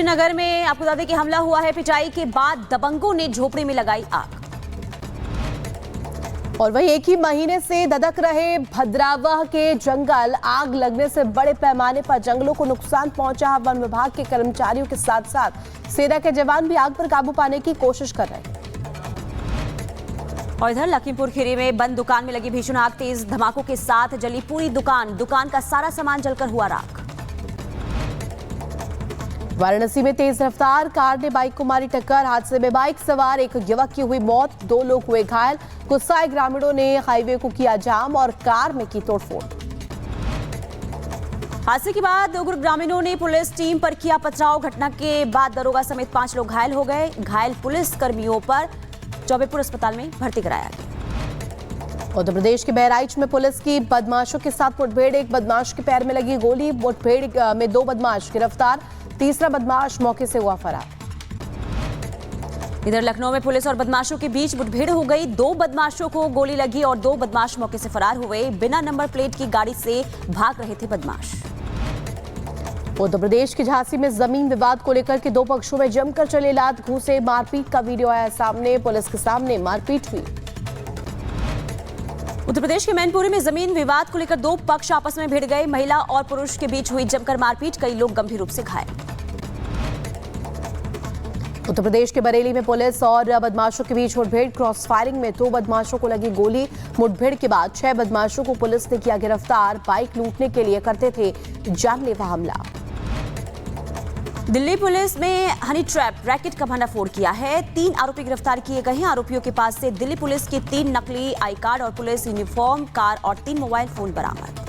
कृष्णनगर में आपको बता दें कि हमला हुआ है। पिटाई के बाद दबंगों ने झोपड़ी में लगाई आग। और वही एक ही महीने से ददक रहे भद्रावह के जंगल, आग लगने से बड़े पैमाने पर जंगलों को नुकसान पहुंचा। वन विभाग के कर्मचारियों के साथ साथ सेना के जवान भी आग पर काबू पाने की कोशिश कर रहे हैं। और इधर लखीमपुर खीरी में बंद दुकान में लगी भीषण आग, तेज धमाकों के साथ जली पूरी दुकान का सारा सामान जलकर हुआ राख। वाराणसी में तेज रफ्तार कार ने बाइक को मारी टक्कर, हादसे में बाइक सवार एक युवक की हुई मौत, 2 लोग हुए घायल। गुस्साए ग्रामीणों ने हाईवे को किया जाम और कार में की तोड़फोड़। हादसे के बाद उग्र ग्रामीणों ने पुलिस टीम पर किया पथराव। घटना के बाद दरोगा समेत 5 लोग घायल हो गए। घायल पुलिस कर्मियों पर चौबेपुर अस्पताल में भर्ती कराया गया। उत्तर प्रदेश के बहराइच में पुलिस की बदमाशों के साथ मुठभेड़, एक बदमाश के पैर में लगी गोली। मुठभेड़ में 2 बदमाश गिरफ्तार, तीसरा बदमाश मौके से हुआ फरार। इधर लखनऊ में पुलिस और बदमाशों के बीच मुठभेड़ हो गई। 2 बदमाशों को गोली लगी और 2 बदमाश मौके से फरार हुए। बिना नंबर प्लेट की गाड़ी से भाग रहे थे बदमाश। उत्तर प्रदेश के झांसी में जमीन विवाद को लेकर के 2 पक्षों में जमकर चले लात घूंसे, मारपीट का वीडियो आया सामने। पुलिस के सामने मारपीट हुई। उत्तर प्रदेश के मैनपुरी में जमीन विवाद को लेकर 2 पक्ष आपस में भिड़ गए। महिला और पुरुष के बीच हुई जमकर मारपीट, कई लोग गंभीर रूप से घायल। उत्तर प्रदेश के बरेली में पुलिस और बदमाशों के बीच मुठभेड़, क्रॉस फायरिंग में 2 बदमाशों को लगी गोली। मुठभेड़ के बाद 6 बदमाशों को पुलिस ने किया गिरफ्तार, बाइक लूटने के लिए करते थे जानलेवा हमला। दिल्ली पुलिस में हनी ट्रैप रैकेट का भंडाफोड़ किया है। 3 आरोपी गिरफ्तार किए गए हैं। आरोपियों के पास से दिल्ली पुलिस की 3 नकली आई कार्ड और पुलिस यूनिफॉर्म, कार और 3 मोबाइल फोन बरामद।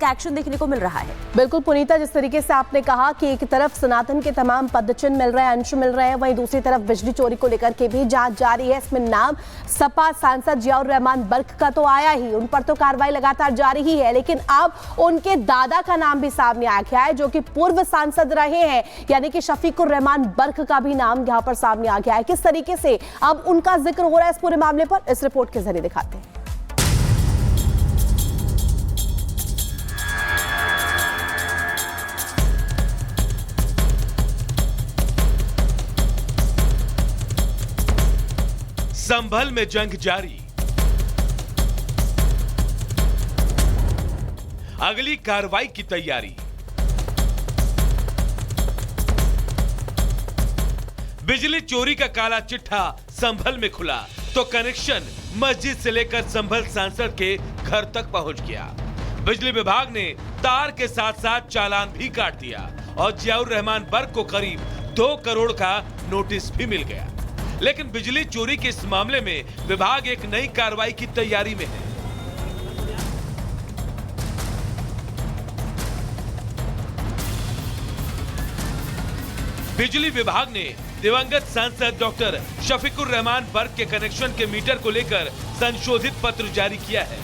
एक्शन देखने को मिल रहा है। बिल्कुल पुनीता, जिस तरीके से आपने कहा कि एक तरफ सनातन के तमाम पदचिन्ह मिल रहे हैं, अंश मिल रहे हैं, वहीं दूसरी तरफ बिजली चोरी को लेकर के भी जांच जारी है। इसमें नाम सपा सांसद जियाउर रहमान बर्क का तो आया ही, उन पर तो कार्रवाई लगातार जारी ही है, लेकिन अब उनके दादा का नाम भी सामने आ गया है, जो कि पूर्व सांसद रहे हैं, यानी कि शफीकुर रहमान बर्क का भी नाम यहां पर सामने आ गया है। किस तरीके से अब उनका जिक्र हो रहा है इस पूरे मामले पर, इस रिपोर्ट के जरिए दिखाते हैं। संभल में जंग जारी, अगली कार्रवाई की तैयारी। बिजली चोरी का काला चिट्ठा संभल में खुला तो कनेक्शन मस्जिद से लेकर संभल सांसद के घर तक पहुंच गया। बिजली विभाग ने तार के साथ साथ चालान भी काट दिया और जियाउर रहमान बर्क को करीब 2 करोड़ का नोटिस भी मिल गया। लेकिन बिजली चोरी के इस मामले में विभाग एक नई कार्रवाई की तैयारी में है। बिजली विभाग ने दिवंगत सांसद डॉक्टर शफीकुर रहमान बर्क के कनेक्शन के मीटर को लेकर संशोधित पत्र जारी किया है,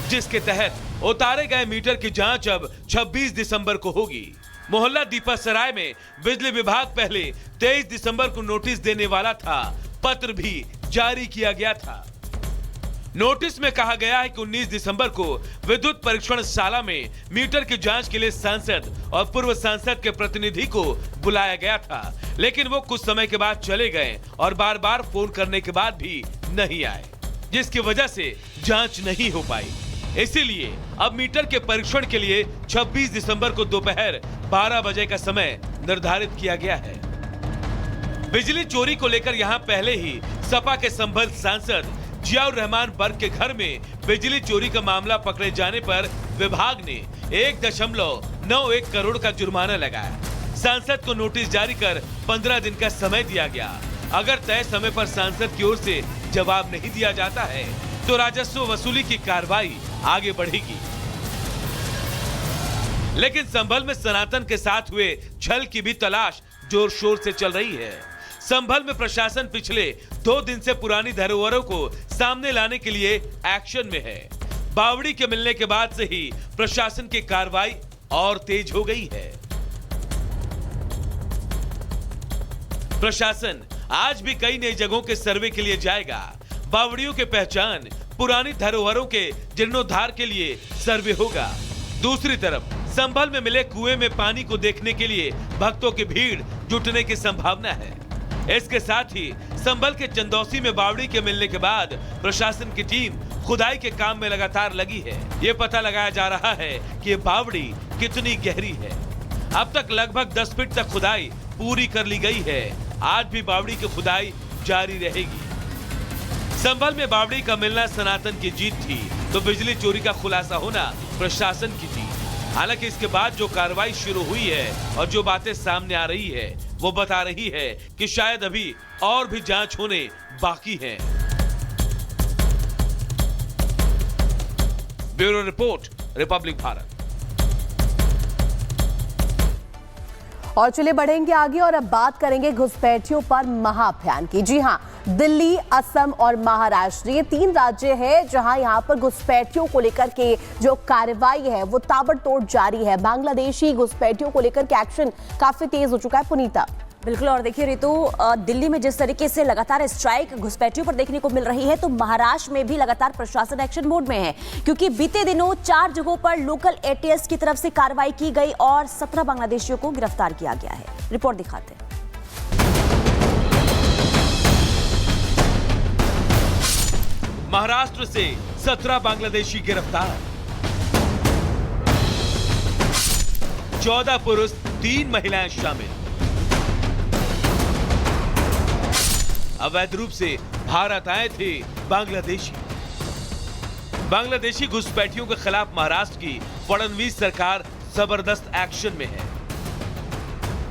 जिसके तहत उतारे गए मीटर की जांच अब 26 दिसंबर को होगी। मोहल्ला दीपासराय में बिजली विभाग पहले 23 दिसंबर को नोटिस देने वाला था, पत्र भी जारी किया गया था। नोटिस में कहा गया है कि 19 दिसंबर को विद्युत परीक्षणशाला में मीटर की जांच के लिए सांसद और पूर्व सांसद के प्रतिनिधि को बुलाया गया था, लेकिन वो कुछ समय के बाद चले गए और बार बार फोन करने के बाद भी नहीं आए, जिसकी वजह से जांच नहीं हो पाई। इसीलिए अब मीटर के परीक्षण के लिए 26 दिसंबर को दोपहर 12 बजे का समय निर्धारित किया गया है। बिजली चोरी को लेकर यहां पहले ही सपा के संभल सांसद जियाउर रहमान बर्क के घर में बिजली चोरी का मामला पकड़े जाने पर विभाग ने 1.91 करोड़ का जुर्माना लगाया। सांसद को नोटिस जारी कर 15 दिन का समय दिया गया। अगर तय समय पर सांसद की ओर से जवाब नहीं दिया जाता है तो राजस्व वसूली की कार्रवाई आगे बढ़ेगी। लेकिन संभल में सनातन के साथ हुए छल की भी तलाश जोर शोर से चल रही है। संभल में प्रशासन पिछले 2 दिन से पुरानी धरोहरों को सामने लाने के लिए एक्शन में है। बावड़ी के मिलने के बाद से ही प्रशासन की कार्रवाई और तेज हो गई है। प्रशासन आज भी कई नई जगहों के सर्वे के लिए जाएगा। बावड़ियों की पहचान, पुरानी धरोहरों के जीर्णोद्धार के लिए सर्वे होगा। दूसरी तरफ संभल में मिले कुएं में पानी को देखने के लिए भक्तों की भीड़ जुटने की संभावना है। इसके साथ ही संभल के चंदौसी में बावड़ी के मिलने के बाद प्रशासन की टीम खुदाई के काम में लगातार लगी है। ये पता लगाया जा रहा है कि ये बावड़ी कितनी गहरी है। अब तक लगभग 10 फीट तक खुदाई पूरी कर ली गई है। आज भी बावड़ी की खुदाई जारी रहेगी। संभल में बावड़ी का मिलना सनातन की जीत थी, तो बिजली चोरी का खुलासा होना प्रशासन की जीत। हालांकि इसके बाद जो कार्रवाई शुरू हुई है और जो बातें सामने आ रही है वो बता रही है कि शायद अभी और भी जांच होने बाकी है। Bureau report, Republic Bharat. और चलिए बढ़ेंगे आगे और अब बात करेंगे घुसपैठियों पर महाअभियान की। जी हां, दिल्ली, असम और महाराष्ट्र ये 3 राज्य हैं जहां यहां पर घुसपैठियों को लेकर के जो कार्रवाई है वो ताबड़तोड़ जारी है। बांग्लादेशी घुसपैठियों को लेकर के एक्शन काफी तेज हो चुका है। पुनीता। बिल्कुल, और देखिए रितु, दिल्ली में जिस तरीके से लगातार स्ट्राइक घुसपैठियों पर देखने को मिल रही है, तो महाराष्ट्र में भी लगातार प्रशासन एक्शन मोड में है, क्योंकि बीते दिनों 4 जगहों पर लोकल एटीएस की तरफ से कार्रवाई की गई और 17 बांग्लादेशियों को गिरफ्तार किया गया है। रिपोर्ट दिखाते हैं। महाराष्ट्र से 17 बांग्लादेशी गिरफ्तार, 14 पुरुष 3 महिलाएं शामिल। अवैध रूप से भारत आए थे बांग्लादेशी घुसपैठियों के खिलाफ महाराष्ट्र की फडणवीस सरकार जबरदस्त एक्शन में है।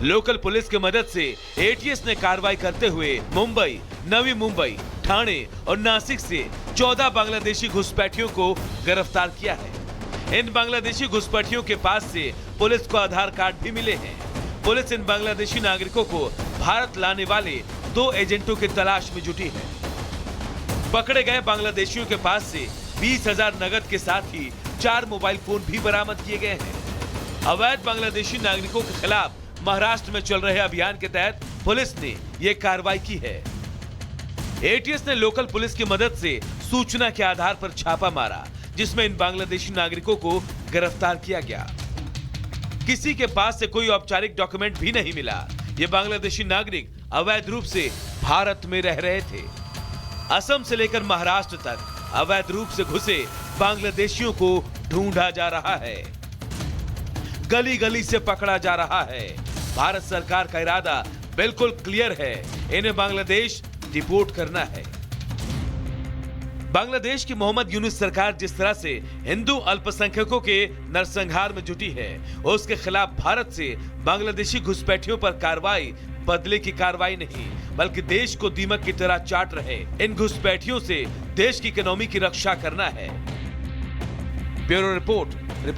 लोकल पुलिस की मदद से एटीएस ने कार्रवाई करते हुए मुंबई, नवी मुंबई, ठाणे और नासिक से 14 बांग्लादेशी घुसपैठियों को गिरफ्तार किया है। इन बांग्लादेशी घुसपैठियों के पास से पुलिस को आधार कार्ड भी मिले हैं। पुलिस इन बांग्लादेशी नागरिकों को भारत लाने वाले 2 एजेंटों की तलाश में जुटी है। पकड़े गए बांग्लादेशियों के पास से 20,000 नगद के साथ ही 4 मोबाइल फोन भी बरामद किए गए हैं। अवैध बांग्लादेशी नागरिकों के खिलाफ महाराष्ट्र में चल रहे अभियान के तहत पुलिस ने यह कार्रवाई की है। एटीएस ने लोकल पुलिस की मदद से सूचना के आधार पर छापा मारा, जिसमें इन बांग्लादेशी नागरिकों को गिरफ्तार किया गया। किसी के पास से कोई औपचारिक डॉक्यूमेंट भी नहीं मिला। ये बांग्लादेशी नागरिक अवैध रूप से भारत में रह रहे थे। असम से लेकर महाराष्ट्र तक अवैध रूप से घुसे बांग्लादेशियों को ढूंढा जा रहा है, गली गली से पकड़ा जा रहा है। भारत सरकार का इरादा बिल्कुल क्लियर है, इन्हें बांग्लादेश डिपोर्ट करना है। बांग्लादेश की मोहम्मद यूनुस सरकार जिस तरह से हिंदू अल्पसंख्यकों के नरसंहार में जुटी है, उसके खिलाफ भारत से बांग्लादेशी घुसपैठियों पर कार्रवाई बदले की कार्रवाई नहीं, बल्कि देश को दीमक की तरह चाट रहे इन घुसपैठियों से देश की इकोनॉमी की रक्षा करना है। Bureau report.